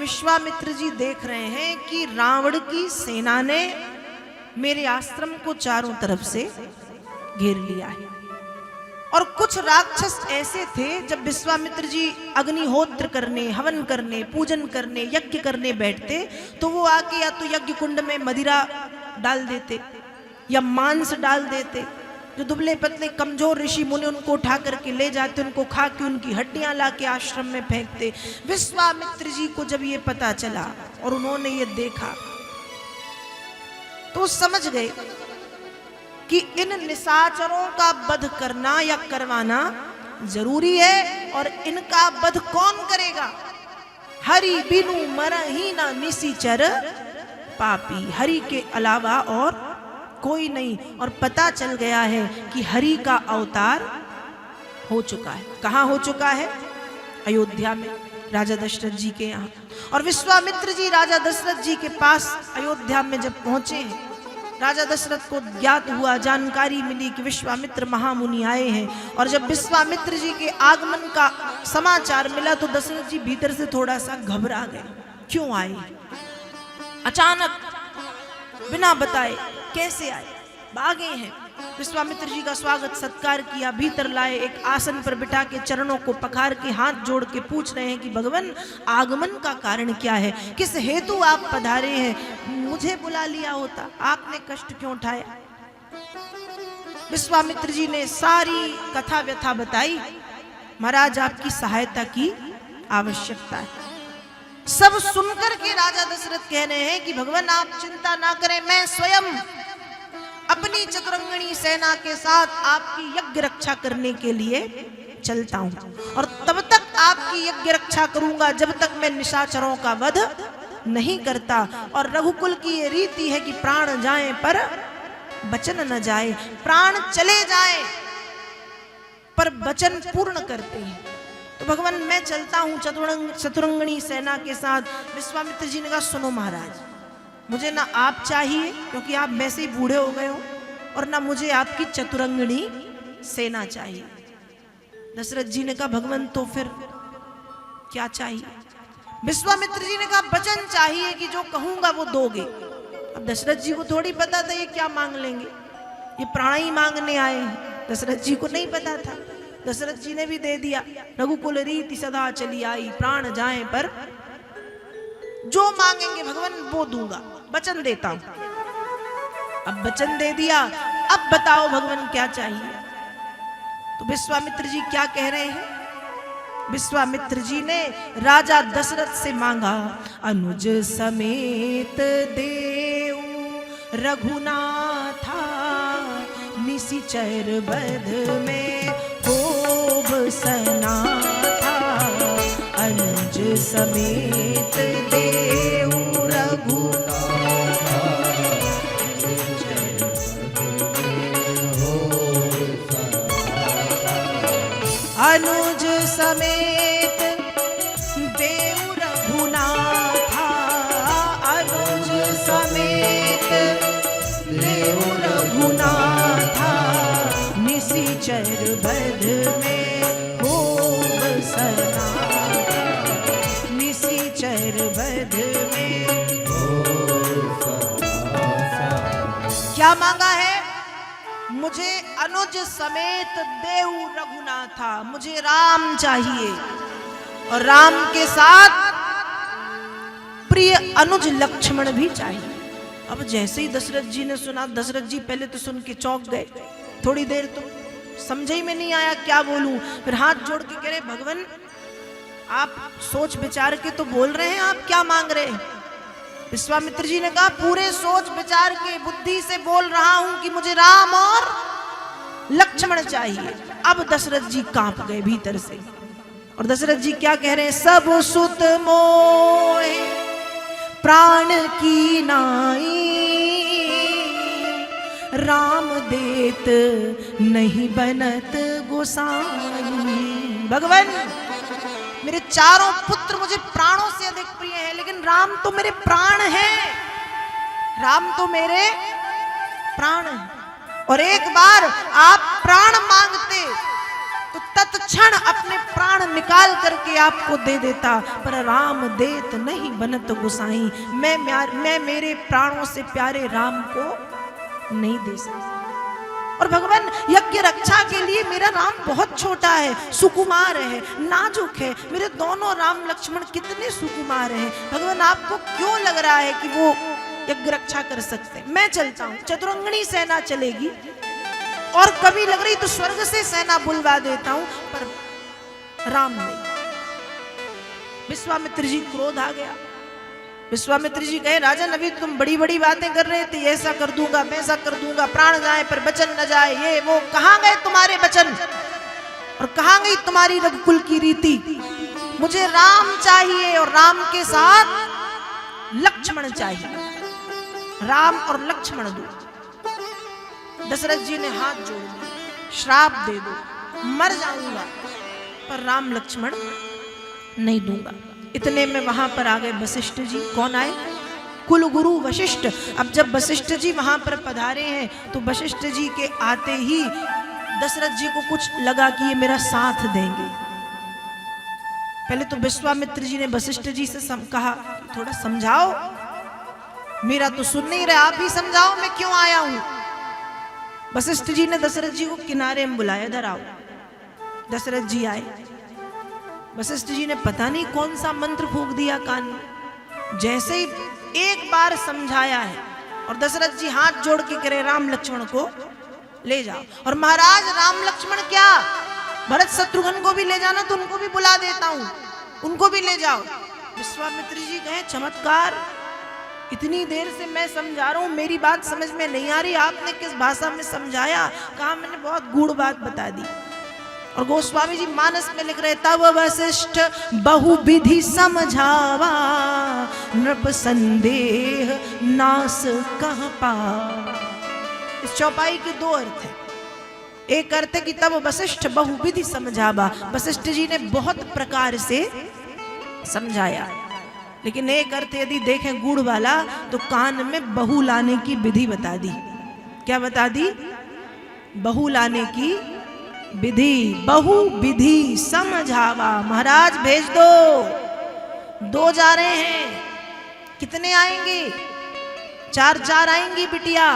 विश्वामित्र जी देख रहे हैं कि रावण की सेना ने मेरे आश्रम को चारों तरफ से घेर लिया है। और कुछ राक्षस ऐसे थे, जब विश्वामित्र जी अग्निहोत्र करने, हवन करने, पूजन करने, यज्ञ करने बैठते तो वो आके या तो यज्ञ कुंड में मदिरा डाल देते या मांस डाल देते। जो दुबले पतले कमजोर ऋषि मुनि उनको उठा करके ले जाते, उनको खा के उनकी हड्डियां ला के आश्रम में फेंकते। विश्वामित्र जी को जब ये पता चला और उन्होंने ये देखा तो समझ गए कि इन निशाचरों का वध करना या करवाना जरूरी है। और इनका वध कौन करेगा? हरि बिनु मरहि न निशिचर पापी, हरि के अलावा और कोई नहीं। और पता चल गया है कि हरि का अवतार हो चुका है। कहाँ हो चुका है? अयोध्या में, राजा दशरथ जी के यहाँ। और विश्वामित्र जी राजा दशरथ जी के पास अयोध्या में जब पहुंचे हैं, राजा दशरथ को ज्ञात हुआ, जानकारी मिली कि विश्वामित्र महामुनि आए हैं। और जब विश्वामित्र जी के आगमन का समाचार मिला तो दशरथ जी भीतर से थोड़ा सा घबरा गए। क्यों आए? अचानक बिना बताए कैसे आए? भागे हैं। विश्वामित्र जी का स्वागत सत्कार किया, भीतर लाए, एक आसन पर बिठा के चरणों को पखार के हाथ जोड़ के पूछ रहे हैं कि भगवान आगमन का कारण क्या है? किस हेतु आप पधारे हैं? मुझे बुला लिया होता, आपने कष्ट क्यों उठाया? विश्वामित्र जी ने सारी कथा व्यथा बताई। महाराज आपकी सहायता की आवश्यकता है। सब सुनकर के राजा दशरथ कह रहे हैं कि भगवान आप चिंता ना करें, मैं स्वयं अपनी चतुरंगणी सेना के साथ आपकी यज्ञ रक्षा करने के लिए चलता हूं। और तब तक आपकी यज्ञ रक्षा करूंगा जब तक मैं निशाचरों का वध नहीं करता। और रघुकुल की ये रीति है कि प्राण जाए पर वचन न जाए, प्राण चले जाए पर वचन पूर्ण करते हैं। तो भगवान मैं चलता हूं चतुरंगणी सेना के साथ। विश्वामित्र जी ने कहा सुनो महाराज, मुझे ना आप चाहिए क्योंकि आप वैसे ही बूढ़े हो गए हो, और ना मुझे आपकी चतुरंगणी सेना चाहिए। दशरथ जी ने कहा भगवान तो फिर क्या चाहिए? विश्वामित्र जी ने कहा वचन चाहिए कि जो कहूंगा वो दोगे। अब दशरथ जी को थोड़ी पता था ये क्या मांग लेंगे, ये प्राण ही मांगने आए हैं। दशरथ जी को नहीं पता था। दशरथ जी ने भी दे दिया। रघुकुल रीति सदा चली आई, प्राण जाए पर जो मांगेंगे भगवान वो दूंगा, वचन देता हूं। अब वचन दे दिया, अब बताओ भगवान क्या चाहिए? तो विश्वामित्र जी क्या कह रहे हैं? विश्वामित्र जी ने राजा दशरथ से मांगा, अनुज समेत देव रघुनाथा, निशिचर बध में होब सनाथा। अनुज समेत देव रघुनाथा, अनुज समेत देव रघुनाथा, अनुज समेत देव रघुनाथा, निशिचर बध में होब सनाथा, निशिचर बध में होब सनाथा। क्या मांगा है? मुझे अनुज समेत देव रघुनाथा, मुझे राम चाहिए और राम के साथ प्रिय अनुज लक्ष्मण भी चाहिए। अब जैसे ही दशरथ जी ने सुना, दशरथ जी पहले तो सुन के चौंक गए, थोड़ी देर तो समझे ही में नहीं आया क्या बोलूं। फिर हाथ जोड़ के कह रहे भगवान आप सोच विचार के तो बोल रहे हैं, आप क्या मांग रहे हैं? विश्वामित्र जी ने कहा पूरे सोच विचार के बुद्धि से बोल रहा हूं कि मुझे राम और लक्ष्मण चाहिए। अब दशरथ जी कांप गए भीतर से। और दशरथ जी क्या कह रहे हैं? सब सुत मोहे प्राण की नाई, राम देत नहीं बनत गोसाई। भगवान मेरे चारों पुत्र मुझे प्राणों से अधिक प्रिय है, लेकिन राम तो मेरे प्राण हैं, राम तो मेरे प्राण हैं। और एक बार आप प्राण मांगते तो तत्क्षण अपने प्राण निकाल करके आपको दे देता, पर राम देत नहीं बनत गोसाई, मैं मेरे प्राणों से प्यारे राम को नहीं दे सकता। और भगवान यज्ञ रक्षा के लिए मेरा राम बहुत छोटा है, सुकुमार है, नाजुक है। मेरे दोनों राम लक्ष्मण कितने सुकुमार हैं, भगवान आपको क्यों लग रहा है कि वो यज्ञ रक्षा कर सकते हैं? मैं चलता हूं, चतुरंगनी सेना चलेगी, और कभी लग रही तो स्वर्ग से सेना बुलवा देता हूं, पर राम नहीं। विश्वामित्र जी क्रोध आ गया। विश्वामित्र जी कहे, राजन अभी तुम बड़ी बड़ी बातें कर रहे थे, ऐसा कर दूंगा, मैं ऐसा कर दूंगा, प्राण जाए पर वचन न जाए, ये वो। कहां गए तुम्हारे वचन और कहां गई तुम्हारी रघुकुल की रीति? मुझे राम चाहिए और राम के साथ लक्ष्मण चाहिए। राम और लक्ष्मण दो। दशरथ जी ने हाथ जोड़ दिए, श्राप दे दो, मर जाऊंगा पर राम लक्ष्मण नहीं दूंगा। इतने में वहां पर आ गए वशिष्ठ जी। कौन आए? कुल गुरु वशिष्ठ। अब जब वशिष्ठ जी वहां पर पधारे हैं तो वशिष्ठ जी के आते ही दशरथ जी को कुछ लगा कि ये मेरा साथ देंगे। पहले तो विश्वामित्र जी ने वशिष्ठ जी से कहा, थोड़ा समझाओ, मेरा तो सुन नहीं रहा, आप ही समझाओ मैं क्यों आया हूं। वशिष्ठ जी ने दशरथ जी को किनारे में बुलाया, इधर आओ। दशरथ जी आए। वशिष्ठ जी ने पता नहीं कौन सा मंत्र फूंक दिया कान में, जैसे ही एक बार समझाया है, और दशरथ जी हाथ जोड़ के कह रहे, राम लक्ष्मण को ले जाओ। और महाराज राम लक्ष्मण क्या, भरत शत्रुघ्न को भी ले जाना तो उनको भी बुला देता हूं, उनको भी ले जाओ। विश्वामित्र जी कहे, चमत्कार, इतनी देर से मैं समझा रहा हूं, मेरी बात समझ में नहीं आ रही, आपने किस भाषा में समझाया? कहा मैंने बहुत गूढ़ बात बता दी। और गोस्वामी जी मानस में लिख रहे, तब वशिष्ठ बहुविधि समझावा, नृप संदेह नास कह पावा। इस चौपाई के दो अर्थ हैं। एक अर्थ है कि तब वशिष्ठ बहुविधि समझावा, वशिष्ठ जी ने बहुत प्रकार से समझाया। लेकिन एक अर्थ यदि देखें गूढ़ वाला, तो कान में बहू लाने की विधि बता दी। क्या बता दी? बहू लाने की विधि। बहु विधि समझावा। महाराज भेज दो जा रहे हैं, कितने आएंगे? 4 आएंगी बिटिया।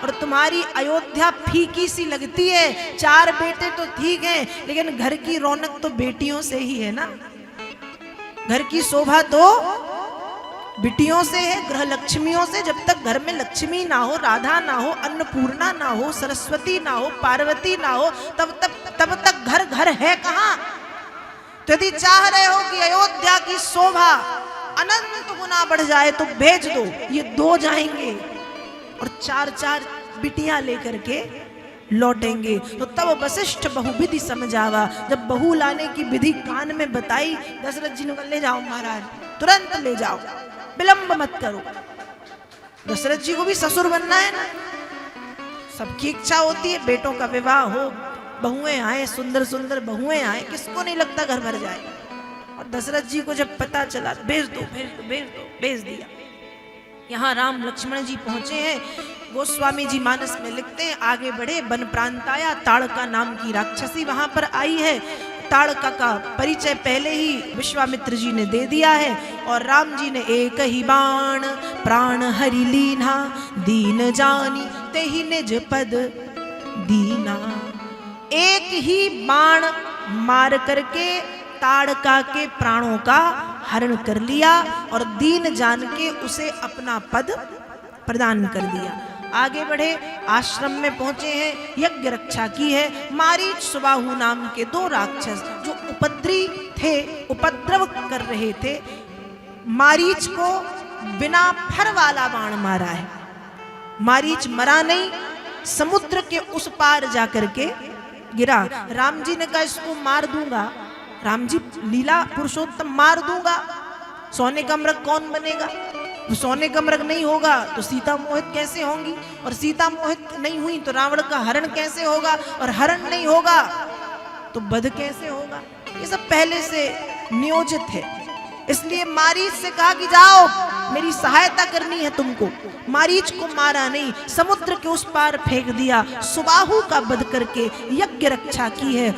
और तुम्हारी अयोध्या फीकी सी लगती है, 4 बेटे तो ठीक है, लेकिन घर की रौनक तो बेटियों से ही है ना। घर की शोभा तो बिटियों से है, गृह लक्ष्मियों से। जब तक घर में लक्ष्मी ना हो, राधा ना हो, अन्नपूर्णा ना हो, सरस्वती ना हो, पार्वती ना हो, तब तक घर घर है कहां? तो यदि चाह रहे हो कि अयोध्या की शोभा अनंत गुना बढ़ जाए तो भेज दो। ये 2 जाएंगे और 4 बिटियां लेकर के लौटेंगे। तो तब वशिष्ठ बहुविधि समझावा। जब बहू लाने की विधि कान में बताई, दशरथ जी ने कहा, ले जाओ महाराज, तुरंत ले जाओ, विलंब मत करो। दशरथ जी को भी ससुर बनना है ना, सबकी इच्छा होती है बेटों का विवाह हो, बहुएं आए, सुंदर सुंदर बहुएं आए, किसको नहीं लगता घर भर जाए। और दशरथ जी को जब पता चला, भेज दो भेज दो भेज दो, भेज दिया। यहाँ राम लक्ष्मण जी पहुंचे हैं। गोस्वामी जी मानस में लिखते हैं, आगे बढ़े, वन प्रांत आया, ताड़का नाम की राक्षसी वहां पर आई है। ताड़का का परिचय पहले ही विश्वामित्र जी ने दे दिया है। और राम जी ने एक ही बाण प्राण हरि लीना, दीन जानी ते ही निज पद दीना। एक ही बाण मार करके ताड़का के प्राणों का हरण कर लिया और दीन जान के उसे अपना पद प्रदान कर दिया। आगे बढ़े, आश्रम में पहुंचे हैं, यज्ञ रक्षा की है। मारीच सुबाहु नाम के 2 राक्षस जो उपद्री थे, उपद्रव कर रहे थे, मारीच को बिना फर वाला बाण मारा है। मारीच मरा नहीं, समुद्र के उस पार जाकर के गिरा। राम जी ने कहा इसको मार दूंगा, राम जी लीला पुरुषोत्तम, मार दूंगा। सोने का मृग कौन बनेगा? सोने का मृग नहीं होगा तो सीता मोहित कैसे होंगी, और सीता मोहित नहीं हुई तो रावण का हरण कैसे होगा, और हरण नहीं होगा तो वध कैसे होगा। ये सब पहले से नियोजित है। इसलिए मारीच से कहा कि जाओ, मेरी सहायता करनी है तुमको। मारीच को मारा नहीं, समुद्र के उस पार फेंक दिया, सुबाहु का वध करके यज्ञ रक्षा की है।